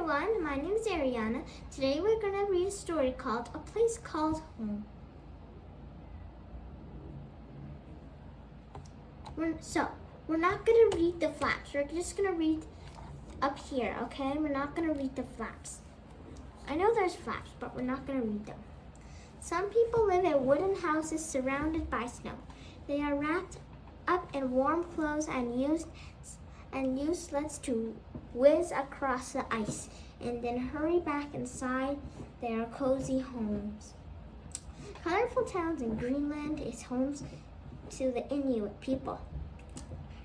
everyone, my name is Ariana. Today we're going to read a story called A Place Called Home. We're not going to read the flaps. We're just going to read up here, okay? We're not going to read the flaps. I know there's flaps, but we're not going to read them. Some people live in wooden houses surrounded by snow. They are wrapped up in warm clothes and use sleds to whiz across the ice and then hurry back inside their cozy homes. Colorful towns in Greenland is home to the Inuit people.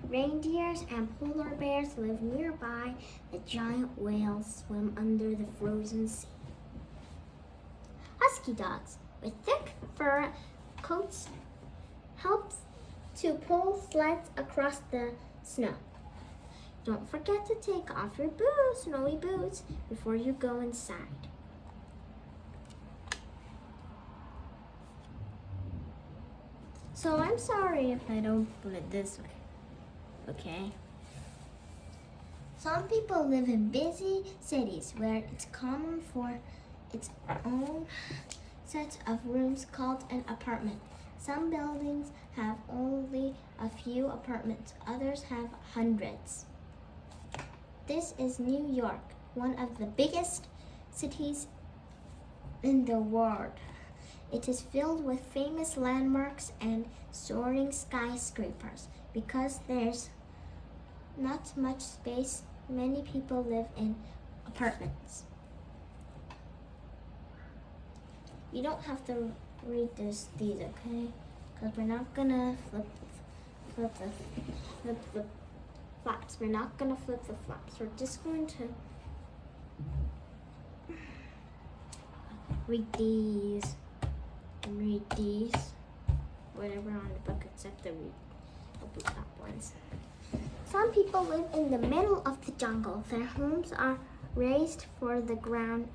Reindeers and polar bears live nearby. The giant whales swim under the frozen sea. Husky dogs with thick fur coats help to pull sleds across the snow. Don't forget to take off your snowy boots before you go inside. So I'm sorry if I don't put it this way, okay? Some people live in busy cities where it's common for its own set of rooms called an apartment. Some buildings have only a few apartments, others have hundreds. This is New York, one of the biggest cities in the world. It is filled with famous landmarks and soaring skyscrapers. Because there's not much space, many people live in apartments. You don't have to read these, okay? Because we're not gonna flip the flaps. We're not gonna flip the flaps. We're just going to read these, whatever on the book except the top ones. Some people live in the middle of the jungle. Their homes are raised for the ground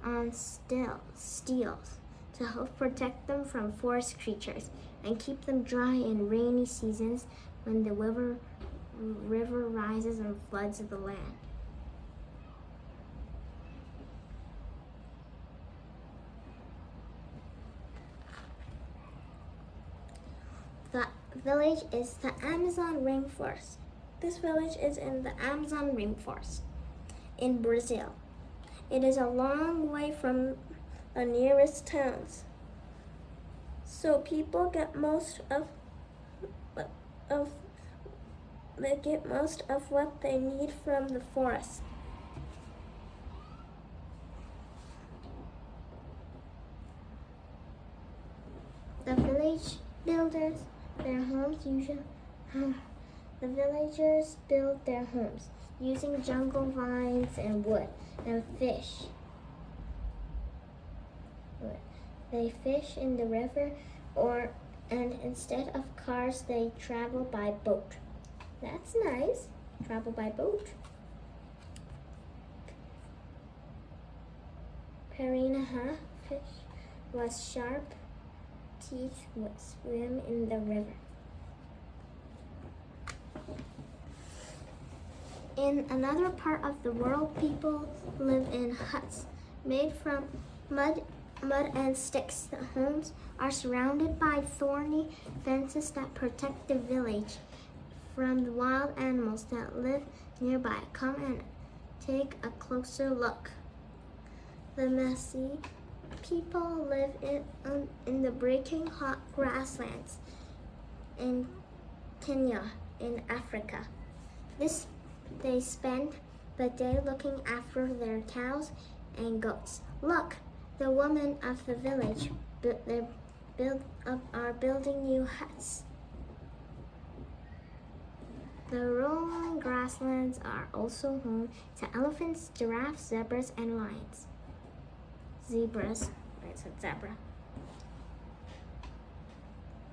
on steels to help protect them from forest creatures and keep them dry in rainy seasons when the river rises and floods the land. The village is the Amazon rainforest. This village is in the Amazon rainforest in Brazil. It is a long way from the nearest towns, so people get most of what they need from the forest. The villagers build their homes using jungle vines and wood and fish. They fish in the river and instead of cars they travel by boat. That's nice. Travel by boat. Piranha fish with sharp teeth would swim in the river. In another part of the world, people live in huts made from mud and sticks. The homes are surrounded by thorny fences that protect the village from the wild animals that live nearby. Come and take a closer look. The Maasai people live in the breaking hot grasslands in Kenya, in Africa. They spend the day looking after their cows and goats. Look, the women of the village are building new huts. The rolling grasslands are also home to elephants, giraffes, zebras, and lions. Zebras. I said zebra.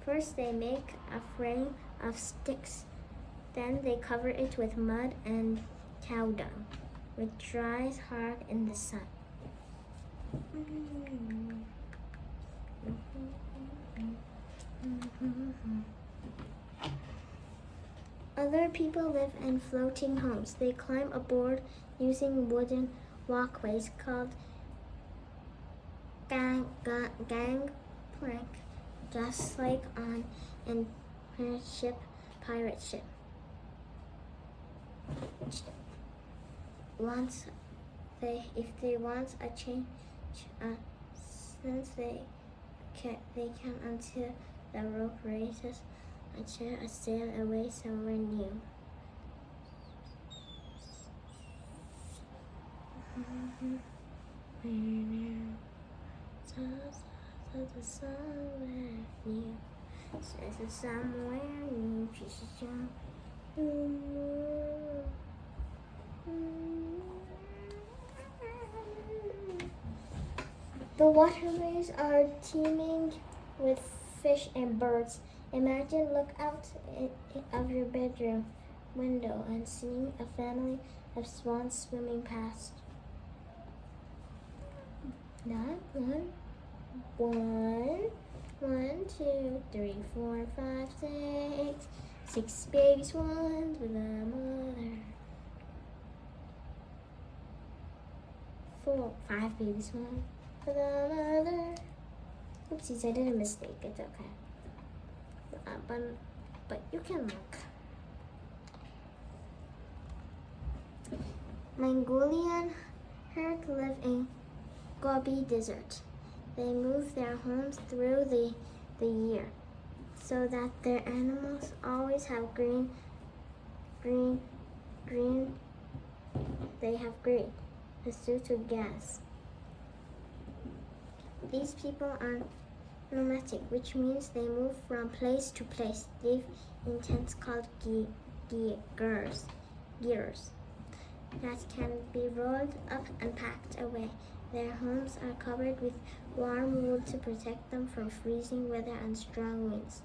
First, they make a frame of sticks. Then they cover it with mud and cow dung, which dries hard in the sun. Other people live in floating homes. They climb aboard using wooden walkways called gangplank, just like on an pirate ship. If they want a change, since they can until the rope raises a sail away somewhere new. Somewhere new. Says somewhere new. The waterways are teeming with fish and birds. Imagine look out of your bedroom window and seeing a family of swans swimming past. Not one, 2, 3, 4, 5, 6. 6 baby swans with a mother. 5 baby swans with a mother. Oopsies, I did a mistake. It's okay. But you can look. Mongolian herds live in Gobi Desert. They move their homes through the year so that their animals always have green. They have green, the suit of gas. These people are nomadic, which means they move from place to place, live in tents called gears that can be rolled up and packed away. Their homes are covered with warm wool to protect them from freezing weather and strong winds.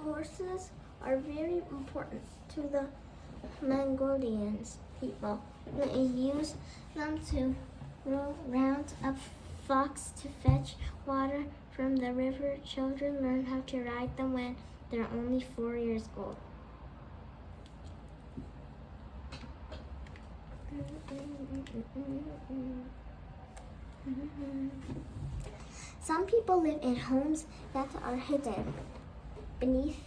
Horses are very important to the Mongolian people. They use them to round up flocks to fetch water from the river. Children learn how to ride them when they're only 4 years old. Some people live in homes that are hidden beneath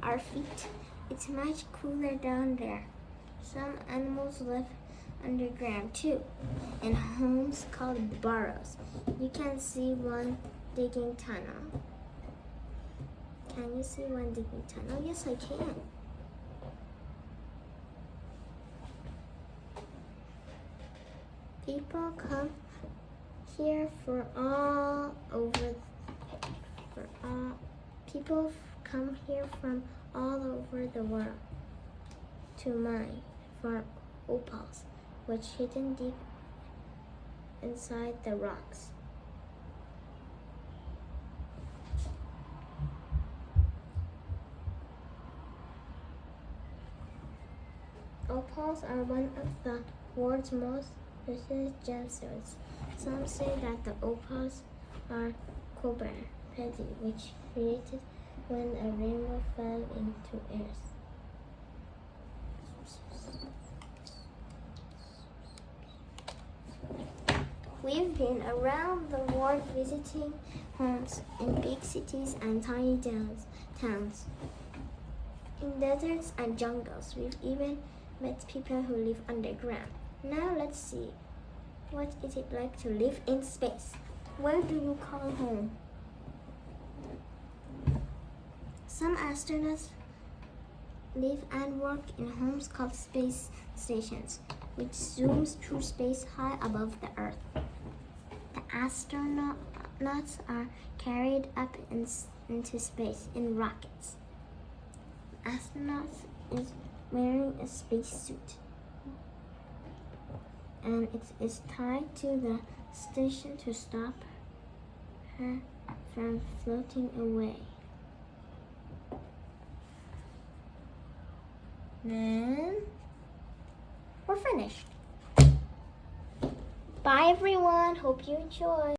our feet. It's much cooler down there. Some animals live underground too, in homes called burrows. You can see one digging tunnel. Can you see one digging tunnel? Yes, I can. People come here people come here from all over the world to mine for opals, which hidden deep inside the rocks. Opals are one of the world's most precious gemstones. Some say that the opals are copper, which created when a rainbow fell into earth. We've been around the world visiting homes in big cities and tiny towns, in deserts and jungles. We've even met people who live underground. Now let's see, what is it like to live in space? Where do you call home? Some astronauts live and work in homes called space stations, which zooms through space high above the Earth. The astronauts are carried up into space in rockets. The astronaut is wearing a spacesuit, and it is tied to the station to stop her from floating away. Then we're finished. Bye everyone. Hope you enjoy.